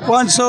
500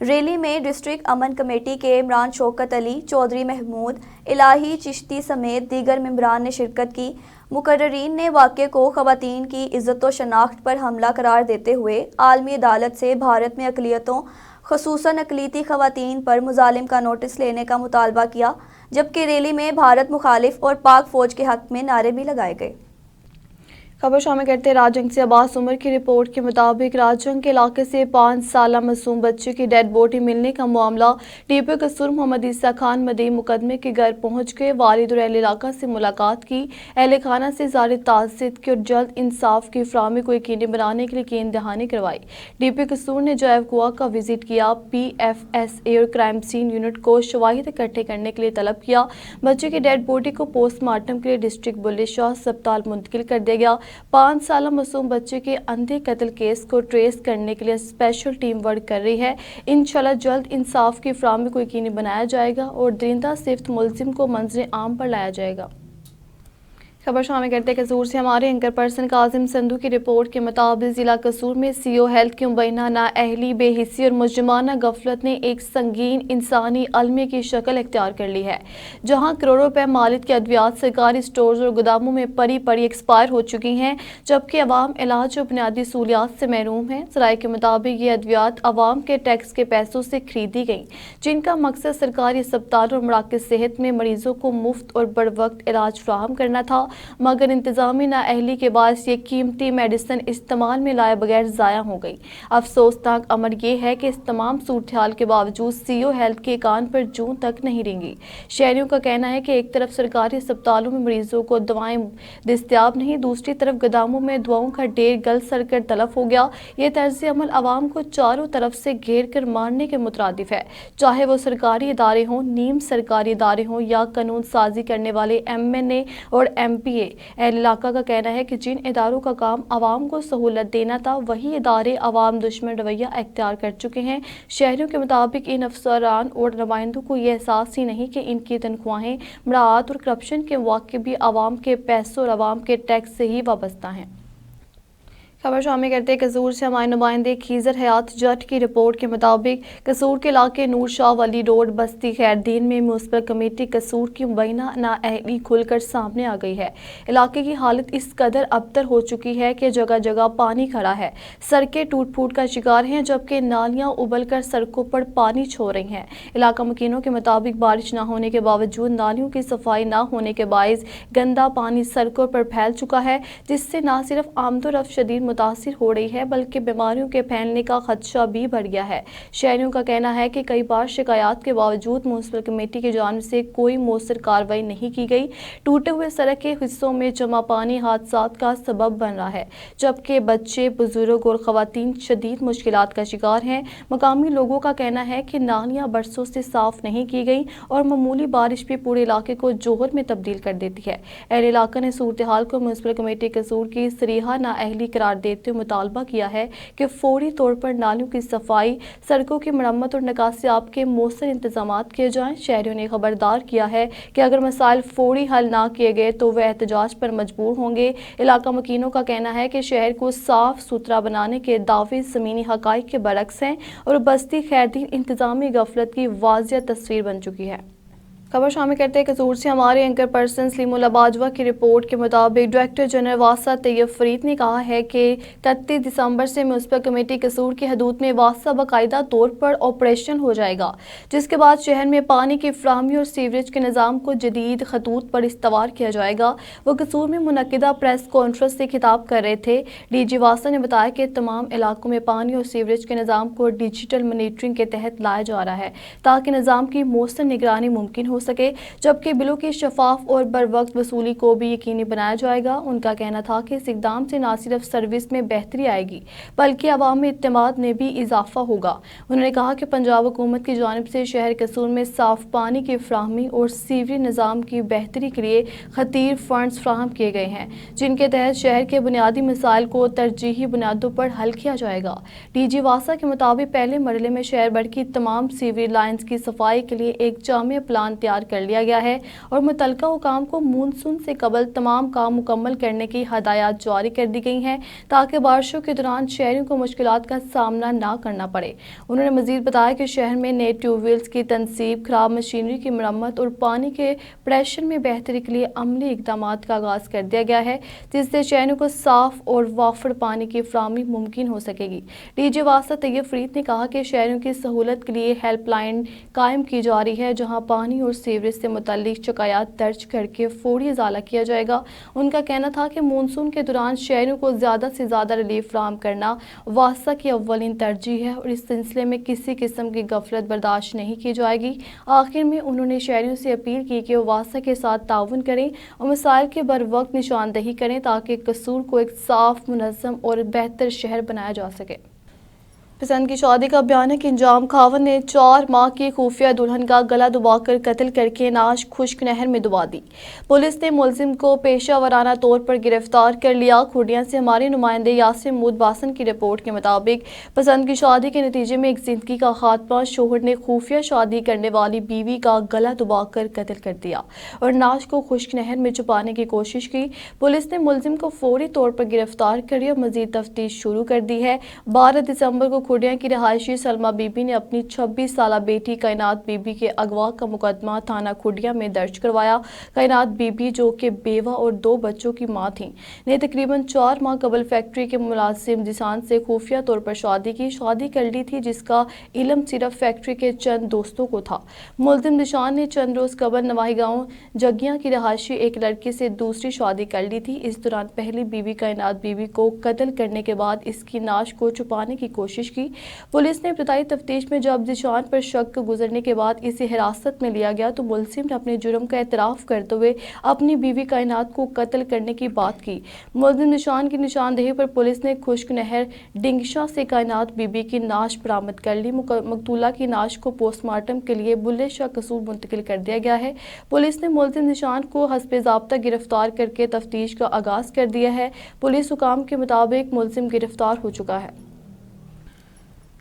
rally میں district امن committee کے عمران شوکت علی، چودھری محمود الہی چشتی سمیت دیگر ممبران نے شرکت کی۔ مقررین نے واقعے کو خواتین کی عزت و شناخت پر حملہ قرار دیتے ہوئے عالمی عدالت سے بھارت میں اقلیتوں خصوصاً اقلیتی خواتین پر مظالم کا نوٹس لینے کا مطالبہ کیا، جبکہ ریلی میں بھارت مخالف اور پاک فوج کے حق میں نعرے بھی لگائے گئے۔ خبر شامل کرتے راجنگ سے عباس عمر کی رپورٹ کے مطابق راجنگ کے علاقے سے 5 سالہ معصوم بچے کی ڈیڈ باڈی ملنے کا معاملہ ڈی پی قصور محمد عیسیٰ خان مدعی مقدمے کے گھر پہنچ گئے۔ والد اور اہل علاقہ سے ملاقات کی، اہل خانہ سے اظہار تعزیت کی اور جلد انصاف کی فراہمی کو یقینی بنانے کے لیے یقین دہانی کروائی۔ ڈی پی قصور نے جائے وقوع کا وزٹ کیا، پی ایف ایس اے اور کرائم سین یونٹ کو شواہد اکٹھے کرنے کے لیے طلب کیا۔ بچے کی ڈیڈ باڈی کو پوسٹ مارٹم کے لیے ڈسٹرکٹ بلے شاہ ہسپتال منتقل کر دیا گیا۔ 5 سالہ معصوم بچے کے اندھے قتل کیس کو ٹریس کرنے کے لیے اسپیشل ٹیم ورک کر رہی ہے۔ انشاءاللہ جلد انصاف کی فراہمی کو یقینی بنایا جائے گا اور درندہ صفت ملزم کو منظر عام پر لایا جائے گا۔ خبر شامل کرتے قصور سے ہمارے اینکر پرسن کاظم سندھو کی رپورٹ کے مطابق ضلع قصور میں سی او ہیلتھ کی مبینہ نااہلی، بے حسی اور مجرمانہ غفلت نے ایک سنگین انسانی المیہ کی شکل اختیار کر لی ہے، جہاں کروڑوں روپے مالک کی ادویات سرکاری سٹورز اور گوداموں میں پڑی ایکسپائر ہو چکی ہیں، جبکہ عوام علاج اور بنیادی سہولیات سے محروم ہیں۔ ذرائع کے مطابق یہ ادویات عوام کے ٹیکس کے پیسوں سے خریدی گئیں، جن کا مقصد سرکاری اسپتالوں اور مراکز صحت میں مریضوں کو مفت اور بروقت علاج فراہم کرنا تھا، مگر انتظامی نااہلی کے باعث یہ قیمتی میڈیسن استعمال میں لائے بغیر ضائع ہو گئی۔ افسوسناک امر یہ ہے کہ اس تمام صورتحال کے باوجود سی او ہیلتھ کے کان پر جوں تک نہیں رینگی۔ شہریوں کا کہنا ہے کہ ایک طرف سرکاری اسپتالوں میں مریضوں کو دوائیں دستیاب نہیں، دوسری طرف گوداموں میں دواؤں کا ڈھیر گل سڑ کر تلف ہو گیا۔ یہ طرز عمل عوام کو چاروں طرف سے گھیر کر مارنے کے مترادف ہے، چاہے وہ سرکاری ادارے ہوں، نیم سرکاری ادارے ہوں یا قانون سازی کرنے والے ایم این اے اور ایم پی اے۔ اہل علاقہ کا کہنا ہے کہ جن اداروں کا کام عوام کو سہولت دینا تھا، وہی ادارے عوام دشمن رویہ اختیار کر چکے ہیں۔ شہریوں کے مطابق ان افسران اور نمائندوں کو یہ احساس ہی نہیں کہ ان کی تنخواہیں، مراعات اور کرپشن کے مواقع بھی عوام کے پیسوں اور عوام کے ٹیکس سے ہی وابستہ ہیں۔ خبر شامل کرتے قصور سے ہمارے نمائندے خیزر حیات جٹ کی رپورٹ کے مطابق قصور کے علاقے نور شاہ ولی روڈ بستی خیردین میں میونسپل کمیٹی قصور کی مبینہ نااہلی کھل کر سامنے آ گئی ہے۔ علاقے کی حالت اس قدر ابتر ہو چکی ہے کہ جگہ جگہ پانی کھڑا ہے، سڑکیں ٹوٹ پھوٹ کا شکار ہیں، جبکہ نالیاں ابل کر سڑکوں پر پانی چھوڑ رہی ہیں۔ علاقہ مکینوں کے مطابق بارش نہ ہونے کے باوجود نالیوں کی صفائی نہ ہونے کے باعث گندا پانی سڑکوں پر پھیل چکا ہے، جس سے نہ صرف آمد و رفت شدید متاثر ہو رہی ہے بلکہ بیماریوں کے پھیلنے کا خدشہ بھی بڑھ گیا ہے۔ شہریوں کا کہنا ہے کہ کئی بار شکایات کے باوجود میونسپل کمیٹی کی جانب سے کوئی مؤثر کارروائی نہیں کی گئی۔ ٹوٹے ہوئے سڑک کے حصوں میں جمع پانی حادثات کا سبب بن رہا ہے، جبکہ بچے، بزرگ اور خواتین شدید مشکلات کا شکار ہیں۔ مقامی لوگوں کا کہنا ہے کہ نالیاں برسوں سے صاف نہیں کی گئی اور معمولی بارش بھی پورے علاقے کو جوہر میں تبدیل کر دیتی ہے۔ اہل علاقہ نے صورتحال کو میونسپل کمیٹی قصور کی صریحہ نااہلی قرار دیتے ہوئے مطالبہ کیا ہے کہ فوری طور پر نالیوں کی صفائی، سڑکوں کی مرمت اور نکاسی آب کے مؤثر انتظامات کیے جائیں۔ شہریوں نے خبردار کیا ہے کہ اگر مسائل فوری حل نہ کیے گئے تو وہ احتجاج پر مجبور ہوں گے۔ علاقہ مکینوں کا کہنا ہے کہ شہر کو صاف ستھرا بنانے کے دعوے زمینی حقائق کے برعکس ہیں اور بستی خیردین انتظامی غفلت کی واضح تصویر بن چکی ہے۔ خبر شامل کرتے ہیں قصور سے ہمارے اینکر پرسن سلیم اللہ باجوہ کی رپورٹ کے مطابق ڈائریکٹر جنرل واسطہ طیب فرید نے کہا ہے کہ 31 دسمبر سے میونسپل کمیٹی قصور کی حدود میں واسطہ باقاعدہ طور پر آپریشن ہو جائے گا، جس کے بعد شہر میں پانی کی فراہمی اور سیوریج کے نظام کو جدید خطوط پر استوار کیا جائے گا۔ وہ قصور میں منعقدہ پریس کانفرنس سے خطاب کر رہے تھے۔ ڈی جی واسطہ نے بتایا کہ تمام علاقوں میں پانی اور سیوریج کے نظام کو ڈیجیٹل مانیٹرنگ کے تحت لایا جا رہا ہے تاکہ نظام کی مؤثر نگرانی ممکن ہو سکے، جبکہ بلوں کی شفاف اور بروقت وصولی کو بھی یقینی بنایا جائے گا۔ ان کا کہنا تھا کہ اس اقدام سے نہ صرف سروس میں بہتری آئے گی بلکہ عوام میں اعتماد میں بھی اضافہ ہوگا۔ انہوں نے کہا کہ پنجاب حکومت کی جانب سے شہر قصور میں صاف پانی کی فراہمی اور سیوریج نظام کی بہتری کے لیے خطیر فنڈز فراہم کیے گئے ہیں، جن کے تحت شہر کے بنیادی مسائل کو ترجیحی بنیادوں پر حل کیا جائے گا۔ ڈی جی واسطہ کے مطابق پہلے مرحلے میں شہر بھر کی تمام سیوریج لائنز کی صفائی کے لیے ایک جامع پلان تیار تیار کر لیا گیا ہے اور متعلقہ حکام کو مونسون سے قبل تمام کام مکمل کرنے کی ہدایات جاری کر دی گئی ہیں تاکہ بارشوں کے دوران شہریوں کو مشکلات کا سامنا نہ کرنا پڑے۔ انہوں نے مزید بتایا کہ شہر میں نئے ٹیوب ویلز کی تنصیب، خراب مشینری کی مرمت اور پانی کے پریشر میں بہتری کے لیے عملی اقدامات کا آغاز کر دیا گیا ہے، جس سے شہریوں کو صاف اور وافر پانی کی فراہمی ممکن ہو سکے گی۔ ڈی جی واسطہ طیب فرید نے کہا کہ شہریوں کی سہولت کے لیے ہیلپ لائن قائم کی جا رہی ہے جہاں پانی اور سیوریج سے متعلق شکایات درج کر کے فوری ازالہ کیا جائے گا۔ ان کا کہنا تھا کہ مونسون کے دوران شہریوں کو زیادہ سے زیادہ ریلیف فراہم کرنا واسطہ کی اولین ترجیح ہے اور اس سلسلے میں کسی قسم کی غفلت برداشت نہیں کی جائے گی۔ آخر میں انہوں نے شہریوں سے اپیل کی کہ وہ واسطہ کے ساتھ تعاون کریں اور مسائل کے بروقت نشاندہی کریں تاکہ قصور کو ایک صاف، منظم اور بہتر شہر بنایا جا سکے۔ پسند کی شادی کا بھیانک انجام، خاوند نے 4 ماہ کی خفیہ دلہن کا گلا دبا کر قتل کر کے نعش خشک نہر میں دبا دی۔ پولیس نے ملزم کو پیشہ ورانہ طور پر گرفتار کر لیا۔ کھوڑیاں سے ہمارے نمائندے یاسر محمود باسن کی رپورٹ کے مطابق پسند کی شادی کے نتیجے میں ایک زندگی کا خاتمہ، شوہر نے خفیہ شادی کرنے والی بیوی کا گلا دبا کر قتل کر دیا اور نعش کو خشک نہر میں چھپانے کی کوشش کی۔ پولیس نے ملزم کو فوری طور پر گرفتار کر لیا اور مزید تفتیش شروع کر دی ہے۔ 12 دسمبر کو کھوڑیاں کی رہائشی سلمہ بی بی نے اپنی 26 سالہ بیٹی کائنات بی بی کے اغوا کا مقدمہ تھانہ کھوڑیاں میں درج کروایا۔ کائنات بی بی، جو کہ بیوہ اور 2 بچوں کی ماں تھیں، نے تقریباً 4 ماہ قبل فیکٹری کے ملازم جسان سے خفیہ طور پر شادی کر لی تھی، جس کا علم صرف فیکٹری کے چند دوستوں کو تھا۔ ملزم جسان نے چند روز قبل نواحی گاؤں جگیاں کی رہائشی ایک لڑکی سے دوسری شادی کر لی تھی۔ اس دوران پہلی بیوی کائنات بی بی کو قتل کرنے کے بعد اس کی نعش کو چھپانے کی کوشش کی۔ پولیس نے ابتدائی تفتیش میں جب ذیشان پر شک گزرنے کے بعد اسے حراست میں لیا گیا تو ملزم نے اپنے جرم کا اعتراف کرتے ہوئے اپنی بیوی کائنات کو قتل کرنے کی بات کی۔ ملزم ذیشان کی نشاندہی پر پولیس نے خشک نہر ڈنگشا سے کائنات بی بی کی نعش برآمد کر لی۔ مقتولہ کی نعش کو پوسٹ مارٹم کے لیے بلے شاہ قصور منتقل کر دیا گیا ہے۔ پولیس نے ملزم ذیشان کو حسب ضابطہ گرفتار کر کے تفتیش کا آغاز کر دیا ہے۔ پولیس حکام کے مطابق ملزم گرفتار ہو چکا ہے۔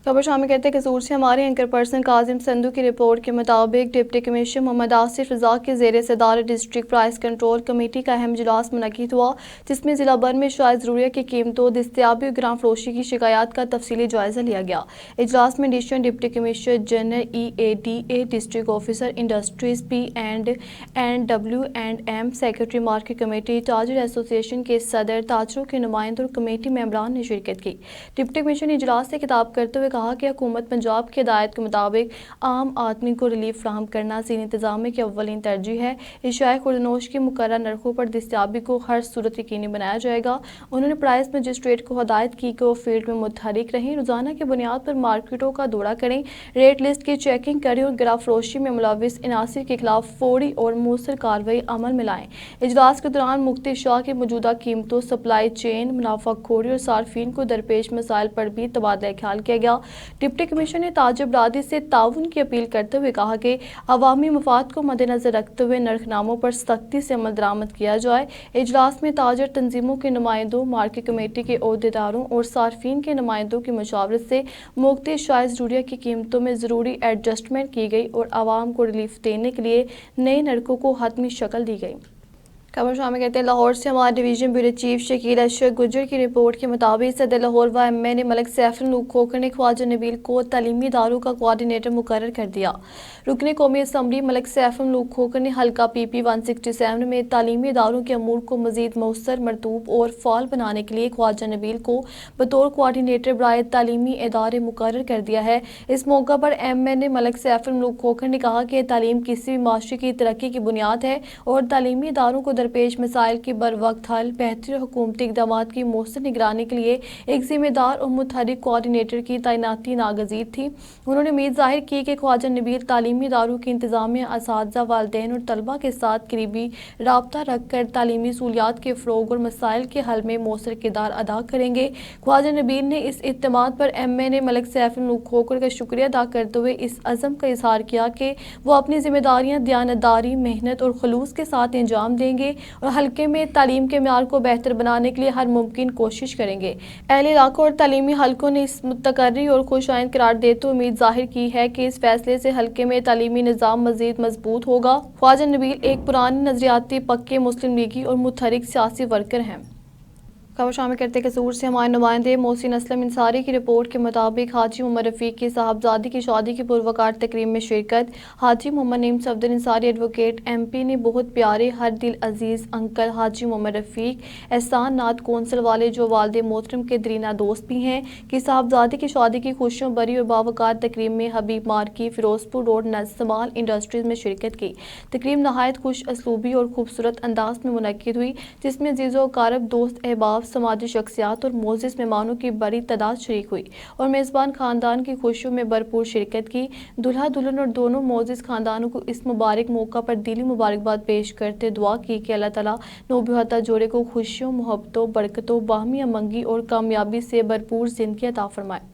خبر شامل کرتے قصور سے ہمارے اینکر پرسن کاظم سندھو کی رپورٹ کے مطابق ڈپٹی کمشنر محمد آصف رضا کے زیر صدارت ڈسٹرکٹ پرائس کنٹرول کمیٹی کا اہم اجلاس منعقد ہوا، جس میں ضلع بھر میں شائع ضروریات کی قیمتوں، دستیابی اور گرام فروشی کی شکایات کا تفصیلی جائزہ لیا گیا۔ اجلاس میں additional deputy commissioner general EADA، district officer industries P&W&M، secretary market committee, تاجر ایسوسی ایشن کے صدر، تاجروں کے نمائندوں اور کمیٹی ممبران نے شرکت کی۔ ڈپٹی کمشنر نے اجلاس سے خطاب کرتے ہوئے کہا کہ حکومت پنجاب کی ہدایت کے مطابق عام آدمی کو ریلیف فراہم کرنا زیر انتظامیہ کی اولین ترجیح ہے۔ اشیاء خوردنوش کی مقررہ نرخوں پر دستیابی کو ہر صورت یقینی بنایا جائے گا۔ انہوں نے پرائس مجسٹریٹ کو ہدایت کی کہ وہ فیلڈ میں متحرک رہیں، روزانہ کی بنیاد پر مارکیٹوں کا دورہ کریں، ریٹ لسٹ کی چیکنگ کریں اور گرا فروشی میں ملوث عناصر کے خلاف فوری اور مؤثر کارروائی عمل میں لائیں۔ اجلاس کے دوران مختلف اشیاء کی موجودہ قیمتوں، سپلائی چین، منافع خوری اور صارفین کو درپیش مسائل پر بھی تبادلہ خیال کیا گیا۔ ڈپٹی کمشنر نے تاجر برادری سے تعاون کی اپیل کرتے ہوئے کہا کہ عوامی مفاد کو مد نظر رکھتے ہوئے نرخ ناموں پر سختی سے عمل درآمد کیا جائے۔ اجلاس میں تاجر تنظیموں کے نمائندوں، مارکیٹ کمیٹی کے عہدیداروں اور صارفین کے نمائندوں کی مشاورت سے مختلف شائع ضروریات کی قیمتوں میں ضروری ایڈجسٹمنٹ کی گئی اور عوام کو ریلیف دینے کے لیے نئے نرخوں کو حتمی شکل دی گئی۔ خبر شامل کرتے ہیں لاہور سے ہمارے ڈویژن بیورو چیف شکیل اشرف گجر کی رپورٹ کے مطابق صدر لاہور و MN ملک سیف الملوک کھوکھر نے خواجہ نبیل کو تعلیمی اداروں کا کوآرڈینیٹر مقرر کر دیا۔ رکن قومی اسمبلی ملک سیف الملوک کھوکھر نے حلقہ PP 167 میں تعلیمی اداروں کے امور کو مزید مؤثر، مرطوب اور فعال بنانے کے لیے خواجہ نبیل کو بطور کوآرڈینیٹر برائے تعلیمی ادارے مقرر کر دیا ہے۔ اس موقع پر MN ملک سیف الملوک کھوکھر نے کہا کہ تعلیم کسی بھی معاشرے کی ترقی کی بنیاد ہے اور تعلیمی اداروں کو درپیش مسائل کی بروقت حل، بہتر حکومتی اقدامات کی مؤثر نگرانی کے لیے ایک ذمہ دار اور متحرک کوآرڈینیٹر کی تعیناتی ناگزیر تھی۔ انہوں نے امید ظاہر کی کہ خواجہ نبیل تعلیمی اداروں کی انتظامیہ، اساتذہ، والدین اور طلباء کے ساتھ قریبی رابطہ رکھ کر تعلیمی سہولیات کے فروغ اور مسائل کے حل میں مؤثر کردار ادا کریں گے۔ خواجہ نبیل نے اس اعتماد پر MN ملک سیف الملوک کھوکھر کا شکریہ ادا کرتے ہوئے اس عزم کا اظہار کیا کہ وہ اپنی ذمہ داریاں دیانتداری، محنت اور خلوص کے ساتھ انجام دیں گے گے اور حلقے میں تعلیم کے معیار کو بہتر بنانے کے لیے ہر ممکن کوشش کریں گے۔ اہل علاقوں اور تعلیمی حلقوں نے اس متقرری اور خوش آئند قرار دیتے ہوئے امید ظاہر کی ہے کہ اس فیصلے سے حلقے میں تعلیمی نظام مزید مضبوط ہوگا۔ خواجہ نبیل ایک پرانے نظریاتی پکے مسلم لیگی اور متحرک سیاسی ورکر ہیں۔ خبر شامل کرتے قصور سے ہمارے نمائندے محسن اسلم انصاری کی رپورٹ کے مطابق حاجی محمد رفیق کی صاحبزادی کی شادی کی پروقار تقریب میں شرکت۔ Haji Muhammad Naeem Safdar Ansari advocate M P نے بہت پیارے ہر دل عزیز انکل حاجی محمد رفیق احسان نعت کونسل والے جو والد محترم کے درینہ دوست بھی ہیں کی صاحبزادی کی شادی کی خوشیوں بری اور باوقار تقریب میں حبیب مارکی فیروز پور روڈ سمال انڈسٹریز میں شرکت کی۔ تقریب نہایت خوش اسلوبی اور خوبصورت انداز میں منعقد ہوئی جس میں عزیز و اقارب دوست احباب سماجی شخصیات اور معزز مہمانوں کی بڑی تعداد شریک ہوئی اور میزبان خاندان کی خوشیوں میں بھرپور شرکت کی۔ دلہا دلہن اور دونوں معزز خاندانوں کو اس مبارک موقع پر دلی مبارکباد پیش کرتے دعا کی کہ اللہ تعالیٰ نوبہتا جوڑے کو خوشیوں، محبتوں، برکتوں، باہمی امنگی اور کامیابی سے بھرپور زندگی عطا فرمائے۔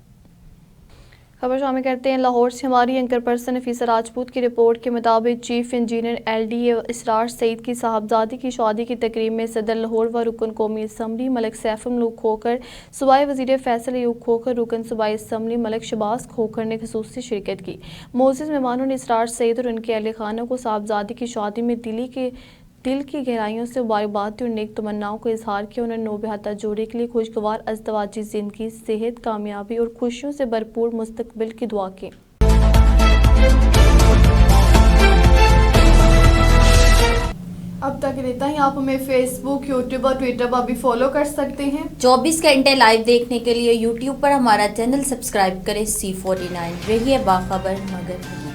خبر شامل کرتے ہیں لاہور سے ہماری اینکر پرسن نفیسہ راجپوت کی رپورٹ کے مطابق chief engineer L D A Israr Saeed کی صاحبزادی کی شادی کی تقریب میں صدر لاہور و رکن قومی اسمبلی ملک سیف الملوک کھوکھر، صوبائی وزیر فیصل ایوب کھوکھر، رکن صوبائی اسمبلی ملک شہباز کھوکھر نے خصوصی شرکت کی۔ معزز مہمانوں نے اسرار سعید اور ان کے اہل خانہ کو صاحبزادی کی شادی میں دل کی گہرائیوں سے مبارکباد دی اور نیک تمناؤں کا اظہار کیا۔ انہوں نے نوبہتا جوڑے کے لیے خوشگوار ازدواجی زندگی، صحت، کامیابی اور خوشیوں سے بھرپور مستقبل کی دعا کی۔ اب تک رہتا ہے، آپ ہمیں فیس بک، یوٹیوب اور ٹویٹر پر بھی فالو کر سکتے ہیں۔ 24 گھنٹے لائیو دیکھنے کے لیے یوٹیوب پر ہمارا چینل سبسکرائب کریں۔ C49 رہیے باخبر مگر